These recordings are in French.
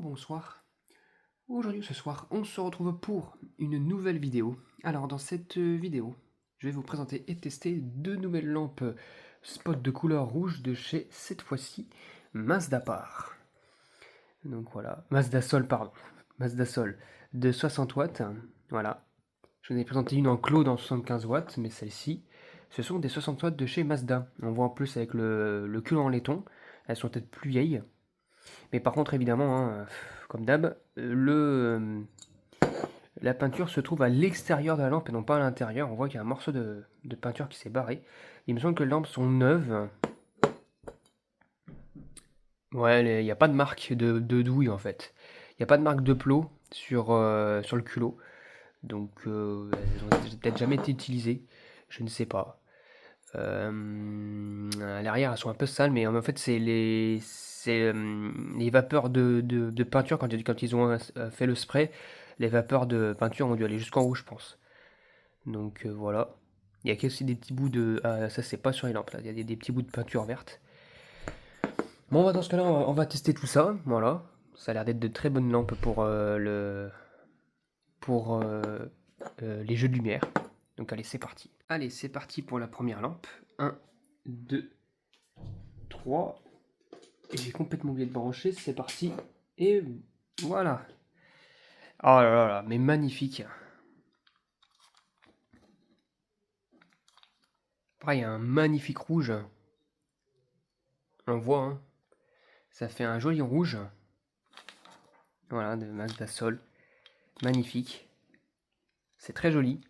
bonsoir. Aujourd'hui, ce soir, on se retrouve pour une nouvelle vidéo. Alors, dans cette vidéo, je vais vous présenter et tester deux nouvelles lampes spot de couleur rouge de chez, cette fois-ci, Mazdapar. Donc voilà, Mazda Sol, pardon. Mazda Sol de 60 watts. Voilà. Je vous ai présenté une en clos dans 75 watts, mais celle-ci, ce sont des 60 watts de chez Mazda. On voit en plus avec le cul en laiton. Elles sont peut-être plus vieilles. Mais par contre, évidemment, hein, comme d'hab, la peinture se trouve à l'extérieur de la lampe et non pas à l'intérieur. On voit qu'il y a un morceau de peinture qui s'est barré. Il me semble que les lampes sont neuves. Ouais, il n'y a pas de marque de douille en fait. Il n'y a pas de marque de plot sur le culot. Donc, elles ont peut-être jamais été utilisées. Je ne sais pas. À l'arrière, elles sont un peu sales, mais en fait, c'est les vapeurs de peinture quand ils ont fait le spray. Les vapeurs de peinture ont dû aller jusqu'en haut, je pense. Donc voilà. Il y a aussi des petits bouts de. Ah, ça, c'est pas sur les lampes là. Il y a des petits bouts de peinture verte. Bon, bah, dans ce cas-là, on va tester tout ça. Voilà. Ça a l'air d'être de très bonnes lampes pour les jeux de lumière. Donc allez, c'est parti. Allez, c'est parti pour la première lampe. 1, 2, 3. Et j'ai complètement oublié de brancher, c'est parti. Et voilà. Oh là là là, mais magnifique. Pareil, un magnifique rouge. On voit, hein. Ça fait un joli rouge. Voilà, de Mazda Sol. Magnifique. C'est très joli.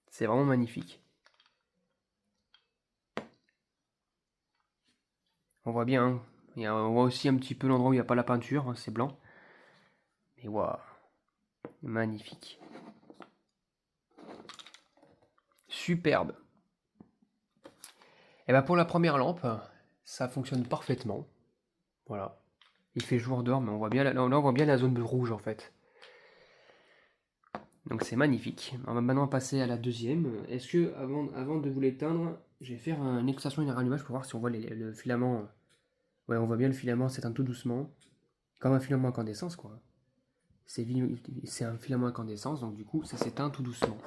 C'est vraiment magnifique. On voit bien, hein. On voit aussi un petit peu l'endroit où il n'y a pas la peinture, hein, c'est blanc. Mais waouh, magnifique. Superbe. Et bien pour la première lampe, ça fonctionne parfaitement. Voilà. Il fait jour dehors, mais on voit bien là, on voit bien la zone rouge en fait. Donc c'est magnifique. On va maintenant passer à la deuxième. Est-ce que avant de vous l'éteindre, je vais faire une extraction et un rallumage pour voir si on voit le filament. Ouais, on voit bien le filament s'éteindre tout doucement. Comme un filament à incandescence, quoi. C'est un filament à incandescence, donc du coup, ça s'éteint tout doucement.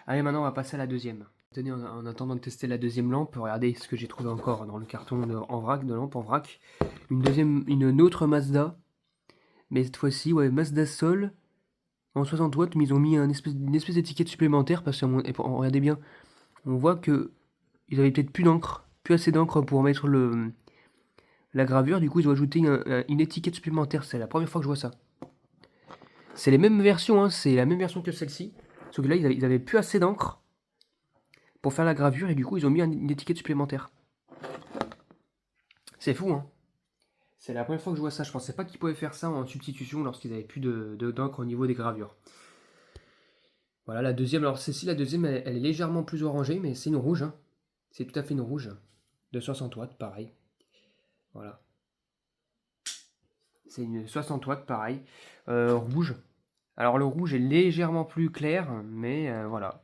Allez, maintenant, on va passer à la deuxième. Tenez, en attendant de tester la deuxième lampe, regardez ce que j'ai trouvé encore dans le carton en vrac, de lampe en vrac. Une autre Mazda. Mais cette fois-ci, ouais, Mazda Sol en 60 watts, mais ils ont mis une espèce d'étiquette supplémentaire parce que, regardez bien, on voit que ils avaient peut-être plus assez d'encre pour mettre la gravure, du coup ils ont ajouté une étiquette supplémentaire. C'est la première fois que je vois ça. C'est les mêmes versions, hein, c'est la même version que celle-ci, sauf que là ils avaient plus assez d'encre pour faire la gravure et du coup ils ont mis une étiquette supplémentaire. C'est fou, hein. C'est la première fois que je vois ça. Je pensais pas qu'ils pouvaient faire ça en substitution lorsqu'ils avaient plus d'encre au niveau des gravures. Voilà la deuxième. Alors celle-ci, la deuxième, elle est légèrement plus orangée, mais c'est une rouge, hein. C'est tout à fait une rouge. De 60 watts, pareil. Voilà. C'est une 60 watts, pareil. Rouge. Alors le rouge est légèrement plus clair, mais voilà.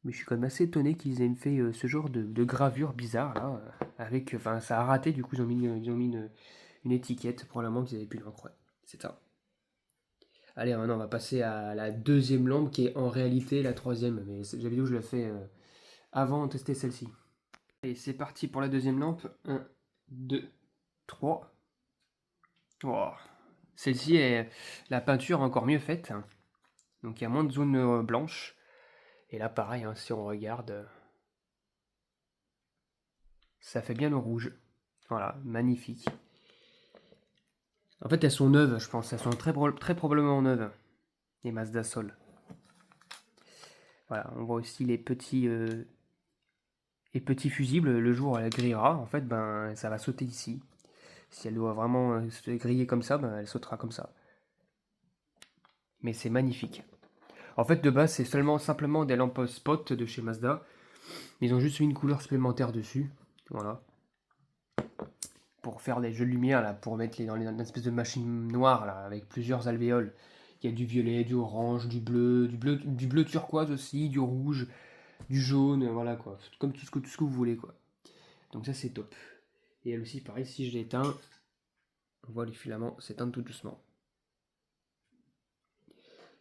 Mais je suis quand même assez étonné qu'ils aient fait ce genre de gravure bizarre là. Avec, enfin, ça a raté, du coup ils ont mis une étiquette, probablement qu'ils avaient plus l'encre. Ouais, c'est ça. Allez, maintenant on va passer à la deuxième lampe qui est en réalité la troisième. Mais la vidéo je l'ai fait avant de tester celle-ci. Et c'est parti pour la deuxième lampe. 1, 2, 3. Oh. Celle-ci est la peinture encore mieux faite. Donc il y a moins de zones blanches. Et là pareil, hein, si on regarde, ça fait bien le rouge. Voilà, magnifique. En fait elles sont neuves, je pense. Elles sont très probablement neuves. Les Mazda Sol. Voilà, on voit aussi les petits fusibles. Le jour où elle grillera, en fait, ben ça va sauter ici. Si elle doit vraiment se griller comme ça, ben, elle sautera comme ça. Mais c'est magnifique. En fait, de base, c'est simplement des lampes spot de chez Mazda. Ils ont juste mis une couleur supplémentaire dessus. Voilà. Pour faire des jeux de lumière, là, pour mettre dans une espèce de machine noire, là, avec plusieurs alvéoles. Il y a du violet, du orange, du bleu turquoise aussi, du rouge. du jaune, voilà quoi, comme tout ce que vous voulez quoi. Donc ça c'est top. Et elle aussi pareil, si je l'éteins, on voit les filaments s'éteindre tout doucement.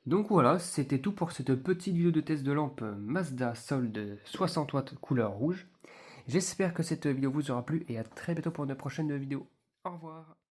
Donc voilà, c'était tout pour cette petite vidéo de test de lampe Mazda Solde 60 watts couleur rouge. J'espère que cette vidéo vous aura plu et à très bientôt pour une prochaine vidéo. Au revoir.